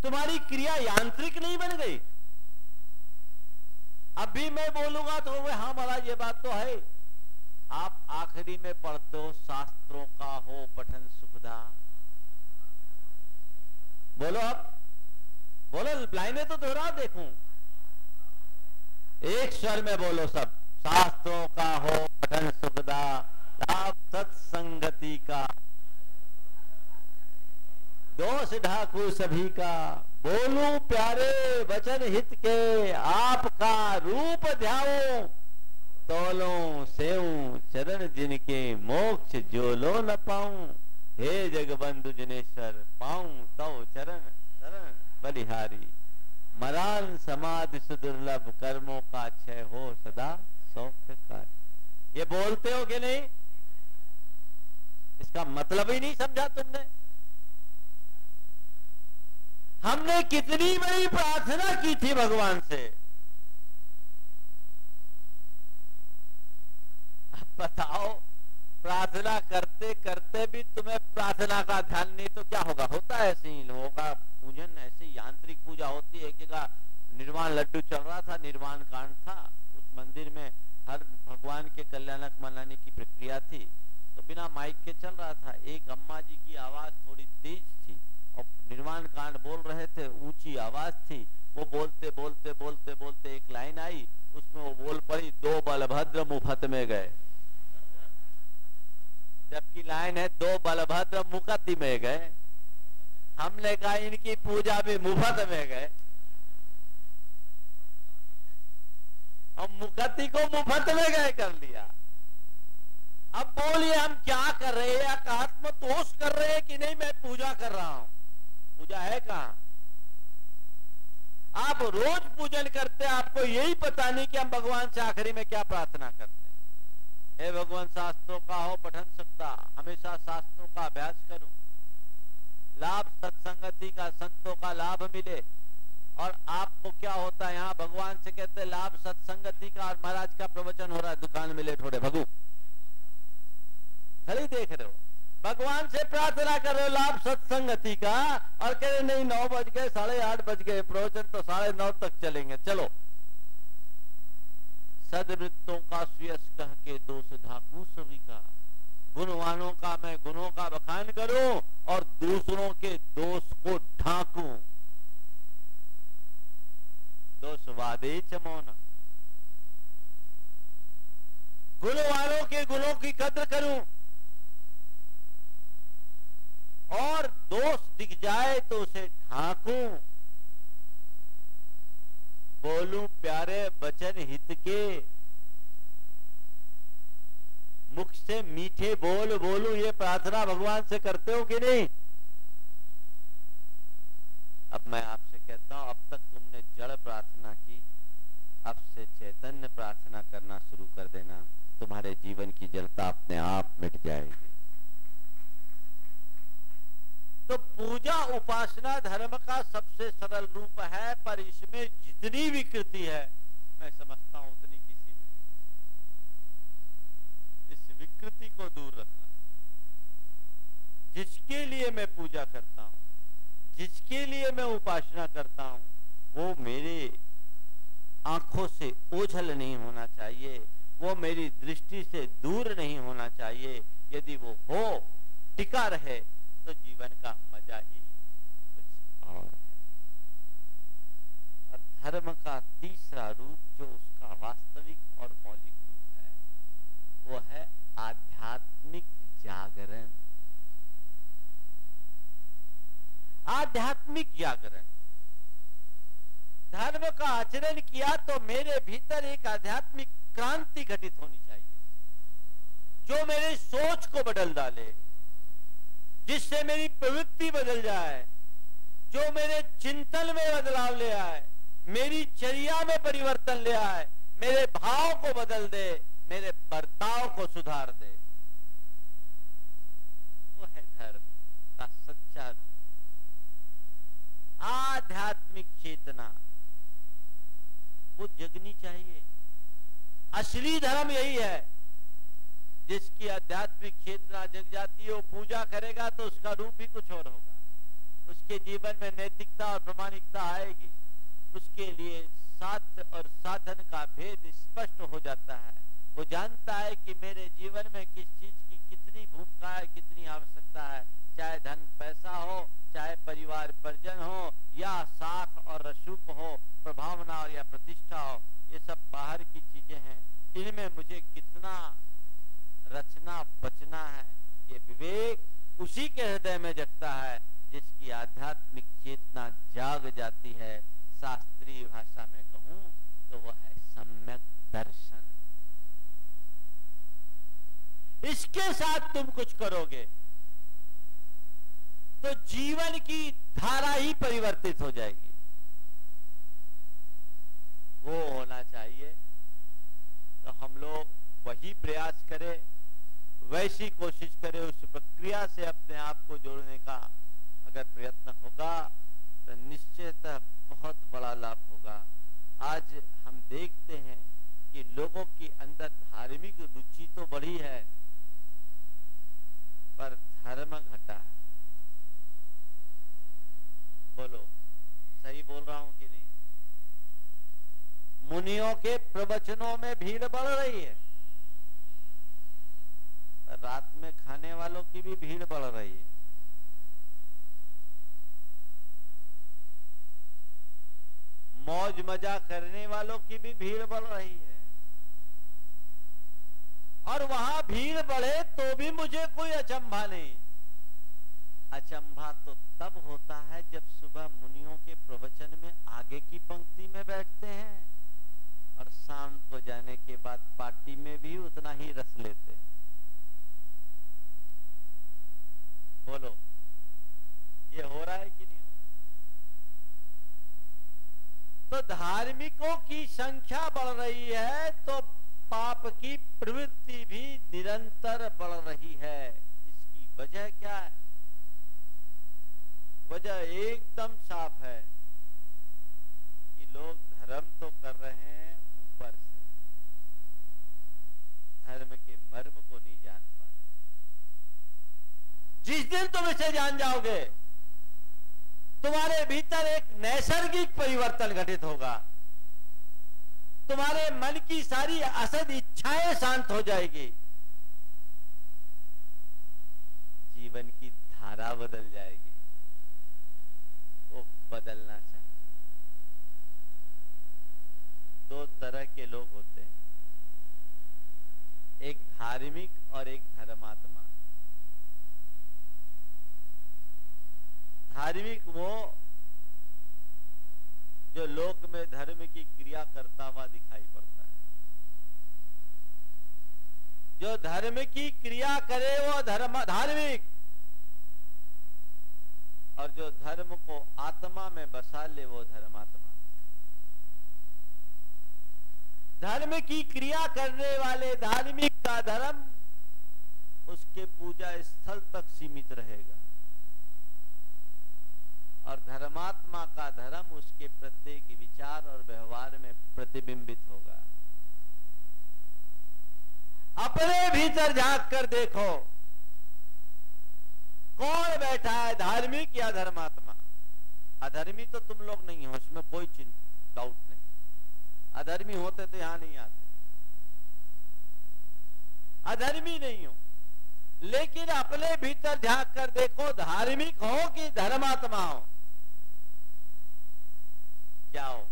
तुम्हारी क्रिया यांत्रिक नहीं बन गई। अभी मैं बोलूंगा तो हाँ महाराज ये बात तो है। आप आखिरी में पढ़ते हो शास्त्रों का हो पठन सुखदा। बोलो, अब बोलो, लाइनें तो दोहराओ देखूं। एक स्वर में बोलो सब। शास्त्रों का हो पठन सुखदा, लाभ सत्संगति का, दोष ढाकू सभी का, बोलूं प्यारे वचन हित के, आपका रूप ध्याओ, तोलों सेऊं चरण जिनके, मोक्ष जो लो न पाऊं, हे जगबंधु जिनेश्वर, पाऊं तव चरण शरण बलिहारी, मरान समाधि सुदुर्लभ, कर्मों का क्षय हो सदा सौख्य कार्य। ये बोलते हो कि नहीं? इसका मतलब ही नहीं समझा तुमने। हमने कितनी बड़ी प्रार्थना की थी भगवान से। अब बताओ, प्रार्थना करते करते भी तुम्हें प्रार्थना का ध्यान नहीं तो क्या होगा? होता है ऐसे ही लोगों का पूजन, ऐसे यांत्रिक पूजा होती है। एक जगह निर्वाण लड्डू चल रहा था, निर्वाण कांड था। उस मंदिर में हर भगवान के कल्याणक मनाने की प्रक्रिया थी, तो बिना माइक के चल रहा था। एक अम्मा जी की आवाज थोड़ी तेज थी और निर्वाण कांड बोल रहे थे, ऊंची आवाज थी। वो बोलते बोलते बोलते बोलते एक लाइन आई, उसमें वो बोल पड़ी, दो बलभद्र मुफ्त में गए। जबकि लाइन है, दो बलभद्र मुकद्दी में गए। हमने कहा इनकी पूजा भी मुफ्त में गए और मुकद्दी को मुफ्त में गए कर लिया। अब बोलिए हम क्या कर रहे हैं? आत्मतोष कर रहे हैं कि नहीं? मैं पूजा कर रहा हूं। पूजा है कहां? आप रोज पूजन करते, आपको यही पता नहीं कि हम भगवान से आखिरी में क्या प्रार्थना करते हैं। हे भगवान, शास्त्रों का हो पठन सकता, हमेशा शास्त्रों का अभ्यास करूं, लाभ सत्संगति का, संतों का लाभ मिले। और आपको क्या होता है, यहाँ भगवान से कहते लाभ सत्संगति का, और महाराज का प्रवचन हो रहा है, दुकान में ले थोड़े भगू खड़ी देख रहे हो। भगवान से प्रार्थना कर रहे हो लाभ सत्संगति का, और कह रहे नहीं 9 बज गए, 8:30 बज गए, प्रवचन तो 9:30 तक चलेंगे। चलो, सदवृत्तों का सुयश कह के दोष ढाकू सभी का, गुणवानों का मैं गुणों का बखान करूं और दूसरों के दोष को ढांकूं। दोषवादे च मौनम, गुण वालों के गुणों की कद्र करूं और दोष दिख जाए तो उसे ढांकूं। बोलूं प्यारे वचन हित के, मुख से मीठे बोल बोलूं, ये प्रार्थना भगवान से करते हो कि नहीं? अब मैं आपसे कहता हूं, अब तक तुमने जड़ प्रार्थना की, अब से चैतन्य प्रार्थना करना शुरू कर देना, तुम्हारे जीवन की जड़ता अपने आप मिट जाएगी। तो पूजा उपासना धर्म का सबसे सरल रूप है, पर इसमें जितनी विकृति है मैं समझता हूं उतनी किसी में। इस विकृति को दूर रखना। जिसके लिए मैं पूजा करता हूं, जिसके लिए मैं उपासना करता हूं, वो मेरे आंखों से ओझल नहीं होना चाहिए, वो मेरी दृष्टि से दूर नहीं होना चाहिए। यदि वो हो, टिका रहे, तो जीवन का मजा ही कुछ और है। और धर्म का तीसरा रूप जो उसका वास्तविक और मौलिक रूप है, वो है आध्यात्मिक जागरण। आध्यात्मिक जागरण। धर्म का आचरण किया तो मेरे भीतर एक आध्यात्मिक क्रांति घटित होनी चाहिए, जो मेरे सोच को बदल डाले, जिससे मेरी प्रवृत्ति बदल जाए, जो मेरे चिंतन में बदलाव ले आए, मेरी चर्या में परिवर्तन ले आए, मेरे भाव को बदल दे, मेरे बर्ताव को सुधार दे। वो है धर्म का सच्चा रूप। आध्यात्मिक चेतना वो जगनी चाहिए। असली धर्म यही है, जिसकी आध्यात्मिक चेतना जग जाती है, वो पूजा करेगा तो उसका रूप ही कुछ और होगा। उसके जीवन में नैतिकता और प्रामाणिकता आएगी। उसके लिए साध्य और साधन का भेद स्पष्ट हो जाता है। वो जानता है कि मेरे जीवन में किस चीज की कितनी भूमिका है, कितनी आवश्यकता है। चाहे धन पैसा हो, चाहे परिवार परिजन हो, या साख और रसूख हो, प्रभावना और या प्रतिष्ठा हो, ये सब बाहर की चीजें हैं। इनमें मुझे कितना रचना बचना है, ये विवेक उसी के हृदय में जगता है जिसकी आध्यात्मिक चेतना जाग जाती है। शास्त्रीय भाषा में कहूं तो वह है सम्यक दर्शन। इसके साथ तुम कुछ करोगे तो जीवन की धारा ही परिवर्तित हो जाएगी। वो होना चाहिए तो हम लोग वही प्रयास करें, वैसी कोशिश करें। उस प्रक्रिया से अपने आप को जोड़ने का अगर प्रयत्न होगा तो निश्चयतः बहुत बड़ा लाभ होगा। आज हम देखते हैं कि लोगों के अंदर धार्मिक रुचि तो बढ़ी है, पर धर्म घटा है। बोलो, सही बोल रहा हूं कि नहीं? मुनियों के प्रवचनों में भीड़ बढ़ रही है, पर रात में खाने वालों की भी भीड़ बढ़ रही है। मौज मजा करने वालों की भी भीड़ बढ़ रही है। और वहां भीड़ बढ़े तो भी मुझे कोई अचंभा नहीं। अचंभा तो तब होता है जब सुबह मुनियों के प्रवचन में आगे की पंक्ति में बैठते हैं और शाम को जाने के बाद पार्टी में भी उतना ही रस लेते हैं। बोलो, ये हो रहा है कि नहीं हो रहा? तो धार्मिकों की संख्या बढ़ रही है तो पाप की प्रवृत्ति भी निरंतर बढ़ रही है। इसकी वजह क्या है? वजह एकदम साफ है कि लोग धर्म तो कर रहे हैं ऊपर से, धर्म के मर्म को नहीं जान पा रहे। जिस दिन तुम इसे जान जाओगे, तुम्हारे भीतर एक नैसर्गिक परिवर्तन घटित होगा। तुम्हारे मन की सारी असद इच्छाएं शांत हो जाएगी। जीवन की धारा बदल जाएगी। वो बदलना चाहिए। दो तरह के लोग होते हैं, एक धार्मिक और एक धर्मात्मा। धार्मिक वो जो लोक में धर्म की क्रिया करता हुआ दिखाई पड़ता है। जो धर्म की क्रिया करे वो धार्मिक, और जो धर्म को आत्मा में बसा ले वो धर्मात्मा। धर्म की क्रिया करने वाले धार्मिक का धर्म उसके पूजा स्थल तक सीमित रहेगा, और धर्मात्मा का धर्म उसके प्रत्येक विचार और व्यवहार में प्रतिबिंबित होगा। अपने भीतर झांक कर देखो, कौन बैठा है, धार्मिक या धर्मात्मा? अधर्मी तो तुम लोग नहीं हो, इसमें कोई डाउट नहीं। अधर्मी होते तो यहां नहीं आते। अधर्मी नहीं हो, लेकिन अपने भीतर झांक कर देखो, धार्मिक हो कि धर्मात्मा हो। क्या हो?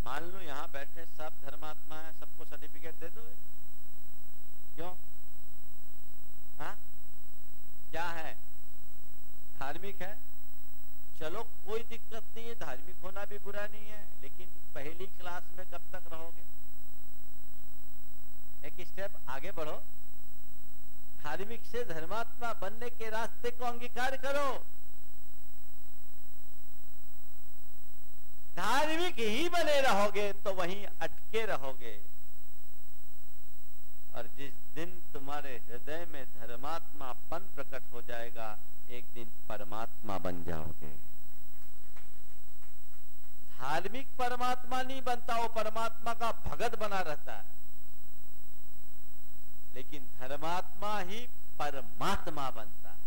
मान लो यहां बैठे सब धर्मात्मा है, सबको सर्टिफिकेट दे दो। क्यों? हाँ, क्या है? धार्मिक है। चलो कोई दिक्कत नहीं है, धार्मिक होना भी बुरा नहीं है, लेकिन पहली क्लास में कब तक रहोगे? एक स्टेप आगे बढ़ो, धार्मिक से धर्मात्मा बनने के रास्ते को अंगीकार करो। धार्मिक ही बने रहोगे तो वहीं अटके रहोगे। और जिस दिन तुम्हारे हृदय में धर्मात्मापन प्रकट हो जाएगा, एक दिन परमात्मा बन जाओगे। धार्मिक परमात्मा नहीं बनता, वो परमात्मा का भगत बना रहता है, लेकिन धर्मात्मा ही परमात्मा बनता है।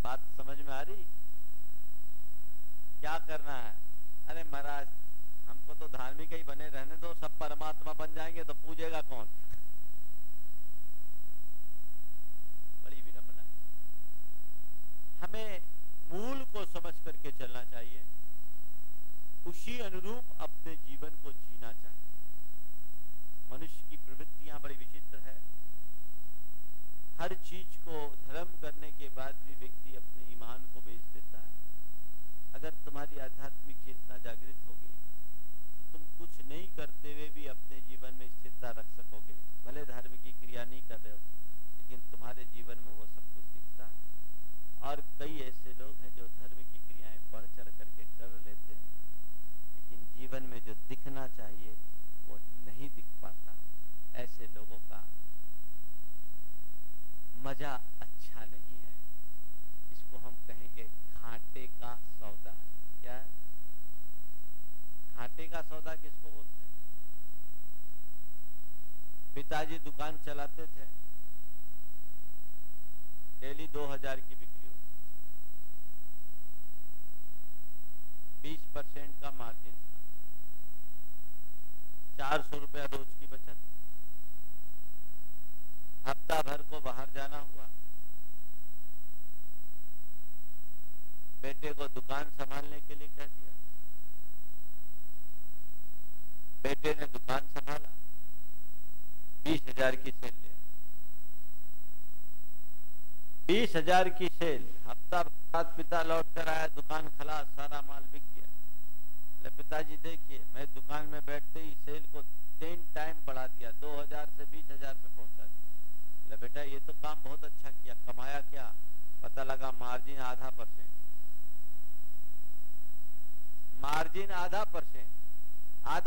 बात समझ में आ रही? क्या करना है? अरे महाराज हमको तो धार्मिक ही बने रहने दो, सब परमात्मा बन जाएंगे तो पूजेगा कौन? बड़ी विडंबना है। हमें मूल को समझ करके चलना चाहिए, उसी अनुरूप अपने जीवन को जीना चाहिए। मनुष्य की प्रवृत्तियां बड़ी विचित्र है। हर चीज को धर्म करने के बाद भी व्यक्ति अपने ईमान को बेच देता है। अगर तुम्हारी आध्यात्मिक चेतना जागृत होगी तो तुम कुछ नहीं करते हुए भी अपने जीवन में स्थिरता रख सकोगे। भले धार्मिक की क्रिया नहीं कर रहे हो, लेकिन तुम्हारे जीवन में वो सब कुछ दिखता है। और कई ऐसे लोग हैं जो धर्म की क्रियाएं बढ़ चढ़ करके कर लेते हैं, लेकिन जीवन में जो दिखना चाहिए वो नहीं दिख पाता। ऐसे लोगों का मजा अच्छा नहीं है। इसको हम कहेंगे घाटे का सौदा। क्या है घाटे का सौदा? किसको बोलते हैं? पिताजी दुकान चलाते थे, डेली 2000 की बिक्री होती, 20% का मार्जिन था, 400 रुपया रोज की बचत। हफ्ता भर को बाहर जाना हुआ, बेटे को दुकान संभालने के लिए कह दिया। बेटे ने दुकान संभाला, 20,000 की सेल लिया। 20,000 की सेल। हफ्ता बाद पिता लौट कर आया, दुकान खलास, सारा माल बिक गया। ले पिताजी देखिए, मैं दुकान में बैठते ही सेल को 10 टाइम बढ़ा दिया, 2000 से 20,000 पे पहुंचा दिया। ले बेटा ये तो काम बहुत अच्छा किया, कमाया क्या? पता लगा मार्जिन आधा %। मार्जिन आधा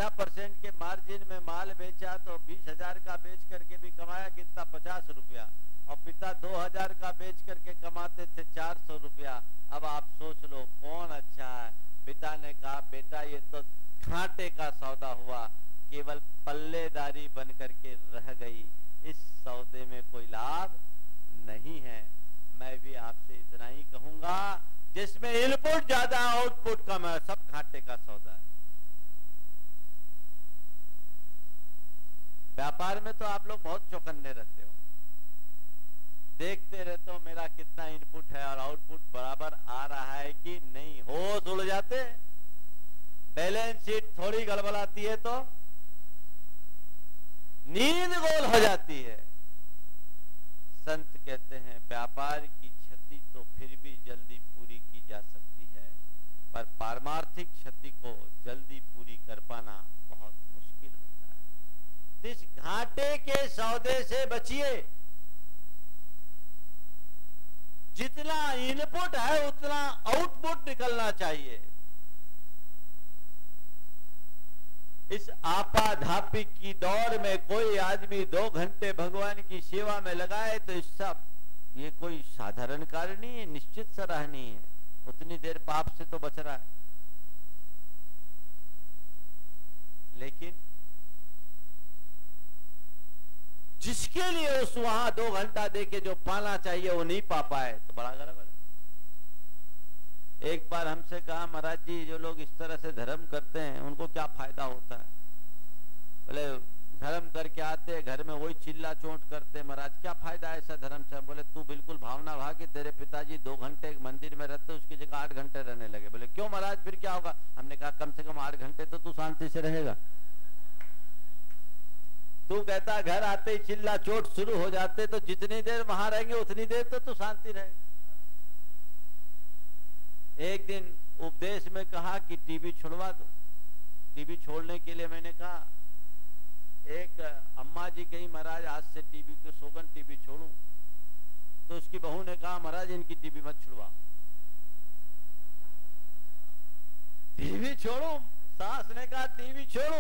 % के मार्जिन में माल बेचा तो 20,000 का बेच करके भी कमाया कितना? 50 रुपया। और पिता 2000 का बेच करके कमाते थे 400 रुपया। अब आप सोच लो कौन अच्छा है? पिता ने कहा बेटा ये तो घाटे का सौदा हुआ, केवल पल्लेदारी बन करके रह गई, इस सौदे में कोई लाभ नहीं है। मैं भी आपसे इतना ही कहूंगा, जिसमें इनपुट ज्यादा आउटपुट कम है, सब घाटे का सौदा है। व्यापार में तो आप लोग बहुत चौकन्ने रहते हो, देखते रहते हो मेरा कितना इनपुट है और आउटपुट बराबर आ रहा है कि नहीं। होश उड़ जाते, बैलेंस शीट थोड़ी गड़बड़ाती है तो नींद गोल हो जाती है। संत कहते हैं व्यापार की क्षति तो फिर भी जल्दी पूरी की जा सकती है, पर पारमार्थिक क्षति को जल्दी पूरी कर पाना बहुत मुश्किल होता है। इस घाटे के सौदे से बचिए। जितना इनपुट है उतना आउटपुट निकलना चाहिए। इस आपाधापी की दौड़ में कोई आदमी 2 घंटे भगवान की सेवा में लगाए तो इस सब ये कोई साधारण कार्य नहीं है, निश्चित सराहनीय है। उतनी देर पाप से तो बच रहा है। लेकिन जिसके लिए उस वहां 2 घंटा देके जो पाना चाहिए वो नहीं पा पाए तो बड़ा गड़बड़ है। एक बार हमसे कहा महाराज जी जो लोग इस तरह से धर्म करते हैं उनको क्या फायदा होता है? बोले धर्म करके आते घर में वही चिल्ला चोट करते, महाराज क्या फायदा है ऐसा धर्म से? बोले तू बिल्कुल भावना भा कि तेरे पिताजी 2 घंटे मंदिर में रहते, उसकी जगह 8 घंटे रहने लगे। बोले क्यों महाराज फिर क्या होगा? हमने कहा कम से कम 8 घंटे तो तू शांति से रहेगा। तू कहता घर आते ही चिल्ला चोट शुरू हो जाते तो जितनी देर वहां रहेंगे उतनी देर तो तू शांति रहेगा। एक दिन उपदेश में कहा कि टीवी छुड़वा दो। टीवी छोड़ने के लिए मैंने कहा, एक अम्मा जी कही महाराज आज से टीवी को सोगन टीवी छोड़ूं, तो उसकी बहू ने कहा महाराज इनकी टीवी मत छुड़वा। टीवी छोड़ू? सास ने कहा टीवी छोड़ू?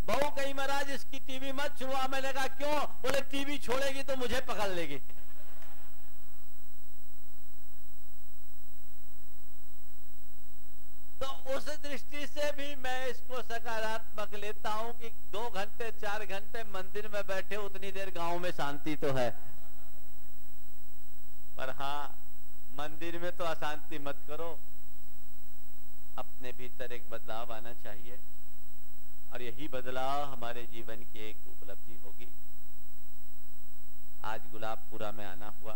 बहू कही महाराज इसकी टीवी मत छुड़वा। मैंने कहा क्यों? बोले टीवी छोड़ेगी तो मुझे पकड़ लेगी। तो उस दृष्टि से भी मैं इसको सकारात्मक लेता हूं कि 2 घंटे 4 घंटे मंदिर में बैठे, उतनी देर गांव में शांति तो है। पर हाँ, मंदिर में तो अशांति मत करो। अपने भीतर एक बदलाव आना चाहिए और यही बदलाव हमारे जीवन की एक उपलब्धि होगी। आज गुलाबपुरा में आना हुआ।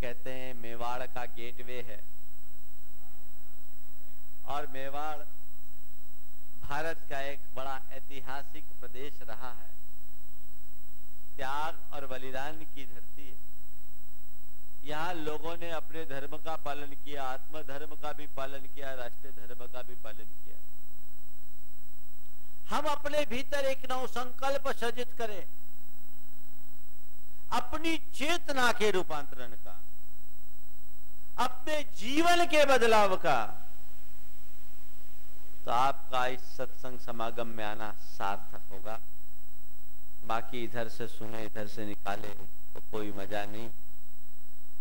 कहते हैं मेवाड़ का गेटवे है और मेवाड़ भारत का एक बड़ा ऐतिहासिक प्रदेश रहा है। त्याग और बलिदान की धरती है। यहाँ लोगों ने अपने धर्म का पालन किया, आत्म धर्म का भी पालन किया, राष्ट्रीय धर्म का भी पालन किया। हम अपने भीतर एक नव संकल्प सृजित करें अपनी चेतना के रूपांतरण का, अपने जीवन के बदलाव का, तो आपका इस सत्संग समागम में आना सार्थक होगा। बाकी इधर से सुने इधर से निकाले तो कोई मजा नहीं।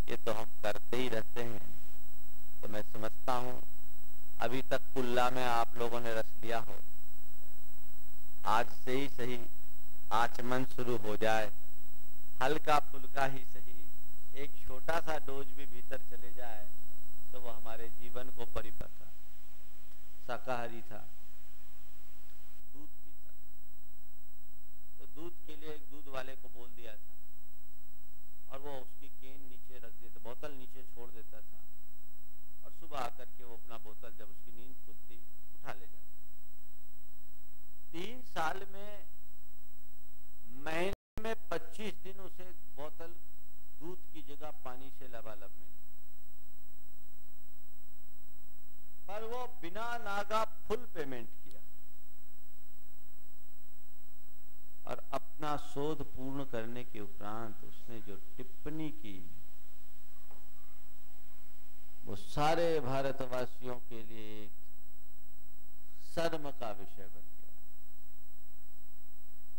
ये तो हम करते ही रहते हैं। तो मैं समझता हूं अभी तक कुल्ला में आप लोगों ने रस लिया हो। आज से ही सही आचमन शुरू हो जाए, हल्का फुल्का ही सही, एक छोटा सा डोज भी भीतर चले जाए तो वह हमारे जीवन को परिपक्व। शाकाहारी था, दूध पीता, तो दूध के लिए एक दूध वाले को बोल दिया था और वो उसकी केन नीचे रख देता, बोतल नीचे छोड़ देता था और सुबह आकर के वो अपना बोतल जब उसकी नींद खुलती उठा ले जाता। 3 साल में महीने में 25 दिन उसे बोतल दूध की जगह पानी से लबालब मिली, पर वो बिना नागा फुल पेमेंट किया और अपना शोध पूर्ण करने के उपरांत उसने जो टिप्पणी की वो सारे भारतवासियों के लिए शर्म का विषय बन गया।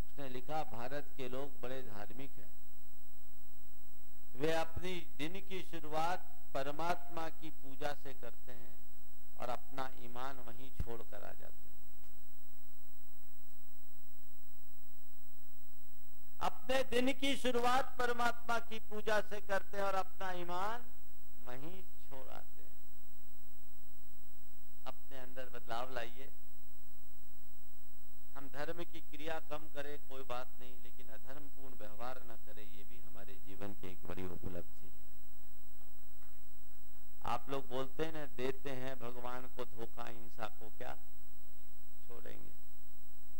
उसने लिखा, भारत के लोग बड़े धार्मिक हैं, वे अपनी दिन की शुरुआत परमात्मा की पूजा से करते हैं और अपना ईमान वहीं छोड़कर आ जाते हैं। अपने दिन की शुरुआत परमात्मा की पूजा से करते हैं और अपना ईमान वहीं छोड़ आते हैं। अपने अंदर बदलाव लाइए। हम धर्म की क्रिया कम करें कोई बात नहीं, लेकिन अधर्मपूर्ण व्यवहार न करें, ये भी हमारे जीवन की एक बड़ी उपलब्धि है। आप लोग बोलते हैं ना, देते हैं भगवान को धोखा, हिंसा को क्या छोड़ेंगे।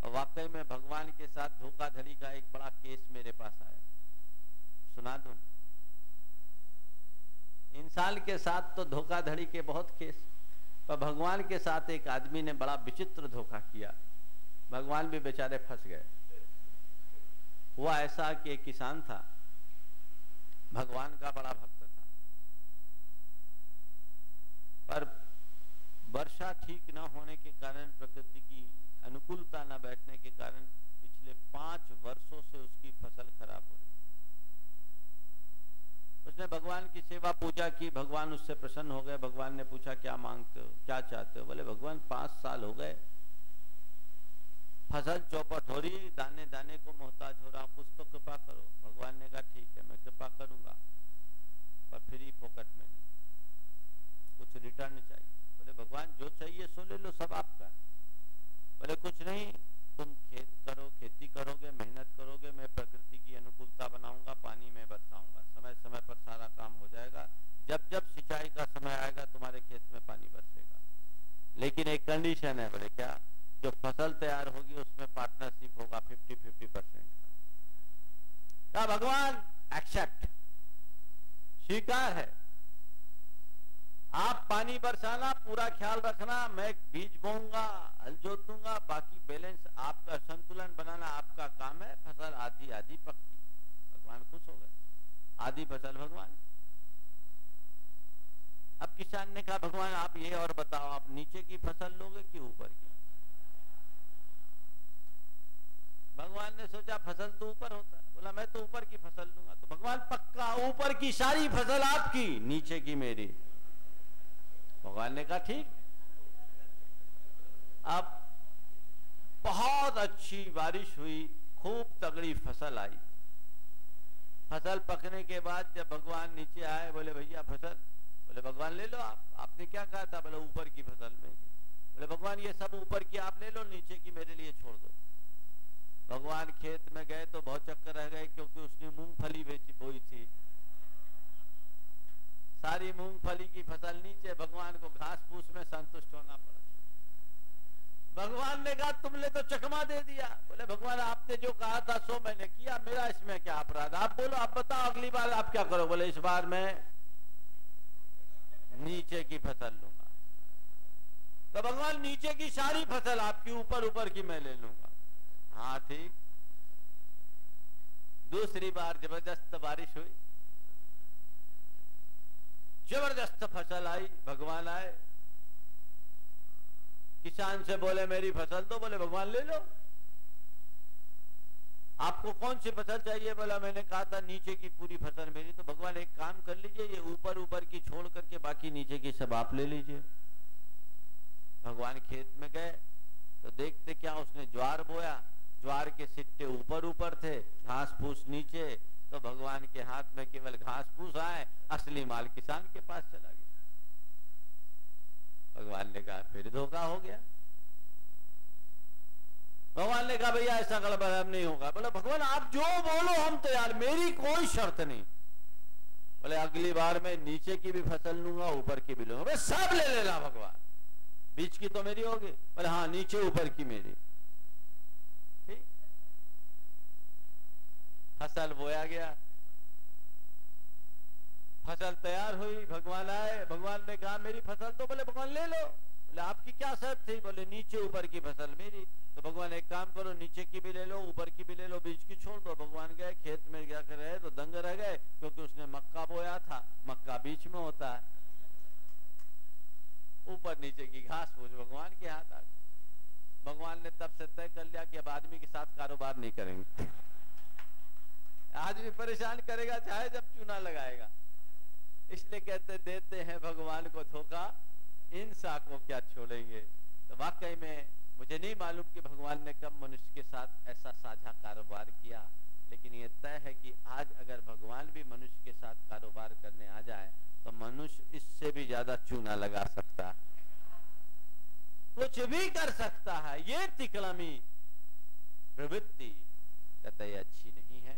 और वाकई में भगवान के साथ धोखाधड़ी का एक बड़ा केस मेरे पास आया, सुना दूं? इंसान के साथ तो धोखाधड़ी के बहुत केस, पर भगवान के साथ एक आदमी ने बड़ा विचित्र धोखा किया। भगवान भी बेचारे फंस गए। हुआ ऐसा कि एक किसान था, भगवान का बड़ा भक्त था, पर वर्षा ठीक न होने के कारण, प्रकृति की अनुकूलता न बैठने के कारण पिछले 5 वर्षों से उसकी फसल खराब हो रही। उसने भगवान की सेवा पूजा की, भगवान उससे प्रसन्न हो गए। भगवान ने पूछा, क्या मांगते हो, क्या चाहते हो? बोले, भगवान 5 साल हो गए, फसल चौपट हो रही, दाने दाने को मोहताज हो रहा, कुछ तो कृपा करो। भगवान ने कहा, ठीक है, मैं कृपा करूंगा, पर फ्री फोकट में नहीं, कुछ रिटर्न चाहिए। बोले, भगवान जो चाहिए सो ले लो, सब आपका। बोले, कुछ नहीं, तुम खेती करोगे, मेहनत करोगे, मैं प्रकृति की अनुकूलता बनाऊंगा, पानी में बरसाऊंगा, समय समय पर सारा काम हो जाएगा। जब जब सिंचाई का समय आएगा तुम्हारे खेत में पानी बरसेगा, लेकिन एक कंडीशन है। बोले, क्या? जो फसल तैयार होगी उसमें पार्टनरशिप होगा 50-50% का। भगवान एक्सेप्ट, स्वीकार है। आप पानी बरसाना, पूरा ख्याल रखना, मैं बीज बोऊंगा, हल जोतूंगा, बाकी बैलेंस आपका, संतुलन बनाना आपका काम है। फसल आधी आधी पकती, भगवान खुश हो गए। आधी फसल भगवान। अब किसान ने कहा भगवान आप ये और बताओ, आप नीचे की फसल लोगे कि ऊपर की? भगवान ने सोचा फसल तो ऊपर होता है, बोला मैं तो ऊपर की फसल लूंगा। तो भगवान पक्का ऊपर की सारी फसल आपकी, नीचे की मेरी। भगवान ने कहा ठीक। अब बहुत अच्छी बारिश हुई, खूब तगड़ी फसल आई। फसल पकने के बाद जब भगवान नीचे आए, बोले भैया फसल, बोले भगवान ले लो आपने क्या कहा था? बोले ऊपर की फसल में। बोले भगवान ये सब ऊपर की आप ले लो, नीचे की मेरे लिए छोड़ दो। भगवान खेत में गए तो बहुत चक्कर रह गए, क्योंकि उसने मूंगफली बोई थी। सारी मूंगफली की फसल नीचे, भगवान को घास फूस में संतुष्ट होना पड़ा। भगवान ने कहा तुमने तो चकमा दे दिया। बोले भगवान आपने जो कहा था सो मैंने किया, मेरा इसमें क्या अपराध? आप बोलो, आप बताओ अगली बार आप क्या करो? बोले इस बार मैं नीचे की फसल लूंगा। तो भगवान नीचे की सारी फसल आपकी, ऊपर ऊपर की मैं ले लूंगा। हाँ ठीक। दूसरी बार जबरदस्त बारिश हुई, जबरदस्त फसल आई। भगवान आए, किसान से बोले मेरी फसल दो। बोले भगवान ले लो। आपको कौन सी फसल चाहिए? बोला मैंने कहा था नीचे की पूरी फसल मेरी। तो भगवान एक काम कर लीजिए, ये ऊपर ऊपर की छोड़ करके बाकी नीचे की सब आप ले लीजिए। भगवान खेत में गए तो देखते क्या, उसने ज्वार बोया, ज्वार के सिट्टे ऊपर ऊपर थे, घास फूस नीचे। तो भगवान के हाथ में केवल घास फूस आए, असली माल किसान के पास चला गया। भगवान ने कहा फिर धोखा हो गया। भगवान ने कहा भैया ऐसा गड़बड़ अब नहीं होगा। बोला भगवान आप जो बोलो हम तैयार, मेरी कोई शर्त नहीं। बोले अगली बार मैं नीचे की भी फसल लूंगा, ऊपर की भी लूंगा। सब ले लेना भगवान, बीच की तो मेरी होगी। बोले हाँ नीचे ऊपर की मेरी। ठीक। फसल बोया गया, फसल तैयार हुई। भगवान आए, भगवान ने कहा मेरी फसल तो। बोले भगवान ले लो। बोले आपकी क्या शर्त थी? बोले नीचे ऊपर की फसल मेरी। तो भगवान एक काम करो, नीचे की भी ले लो, ऊपर की भी ले लो, बीच की छोड़ दो। भगवान गए खेत में, जाकर रहे तो दंग रह गए, क्योंकि उसने मक्का बोया था, मक्का बीच में होता है। ऊपर नीचे की घास फूस भगवान के हाथ आ गई। भगवान ने तब से तय कर लिया कि अब आदमी के साथ कारोबार नहीं करेंगे। आदमी परेशान करेगा चाहे जब चूना लगाएगा। इसलिए कहते देते हैं भगवान को धोखा, इंसान को क्या छोड़ेंगे। तो वाकई में मुझे नहीं मालूम कि भगवान ने कब मनुष्य के साथ ऐसा साझा कारोबार किया, लेकिन ये तय है कि आज अगर भगवान भी मनुष्य के साथ कारोबार करने आ जाए तो मनुष्य इससे भी ज्यादा चूना लगा सकता है, कुछ भी कर सकता है। ये तिकड़मी प्रवृत्ति कतई अच्छी नहीं है।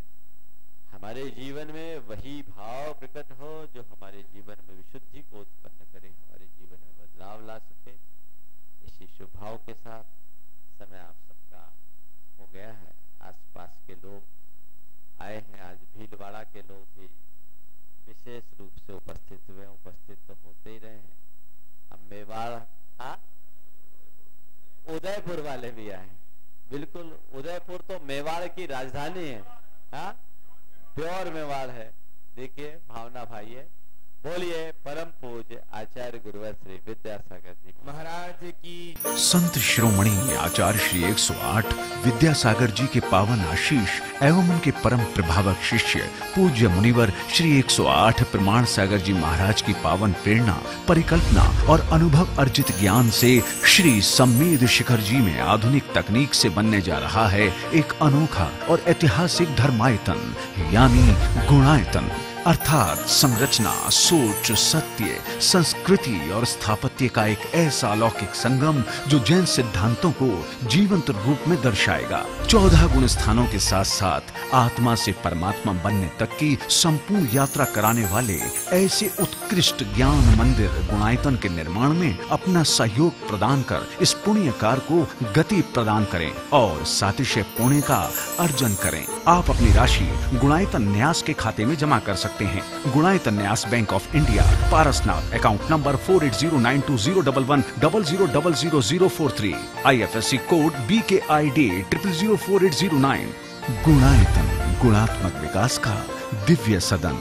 हमारे जीवन में वही भाव प्रकट हो जो हमारे जीवन में विशुद्धि को उत्पन्न करे, हमारे जीवन में बदलाव ला सके। इसी शुभ भाव के साथ समय आप सबका हो गया है। आसपास के लोग आए हैं, आज भीलवाड़ा के लोग भी विशेष रूप से उपस्थित हुए। उपस्थित तो होते ही रहे हैं। अब मेवाड़, हाँ उदयपुर वाले भी आए। बिल्कुल, उदयपुर तो मेवाड़ की राजधानी है। हाँ प्योर मेवाड़ है। देखिए भावना भाई है। बोलिए परम पूज्य आचार्य गुरुवर श्री विद्यासागर जी महाराज की। संत शिरोमणि आचार्य श्री 108 विद्यासागर जी के पावन आशीष एवं उनके परम प्रभावक शिष्य पूज्य मुनिवर श्री 108 प्रमाण सागर जी महाराज की पावन प्रेरणा, परिकल्पना और अनुभव अर्जित ज्ञान से श्री सम्मेद शिखर जी में आधुनिक तकनीक से बनने जा रहा है एक अनोखा और ऐतिहासिक धर्मायतन यानी गुणायतन, अर्थात संरचना, सोच, सत्य, संस्कृति और स्थापत्य का एक ऐसा अलौकिक संगम जो जैन सिद्धांतों को जीवंत रूप में दर्शाएगा। 14 गुण स्थानों के साथ साथ आत्मा से परमात्मा बनने तक की संपूर्ण यात्रा कराने वाले ऐसे उत्कृष्ट ज्ञान मंदिर गुणायतन के निर्माण में अपना सहयोग प्रदान कर इस पुण्य कार्य को गति प्रदान करें और सातिशय पुण्य का अर्जन करें। आप अपनी राशि गुणायतन न्यास के खाते में जमा कर सकते हैं। गुणायतन न्यास bank of India, Parasnath, account number 4809201100000043, IFSC code BKID 004809। Gunayatan, गुणात्मक विकास का दिव्य सदन।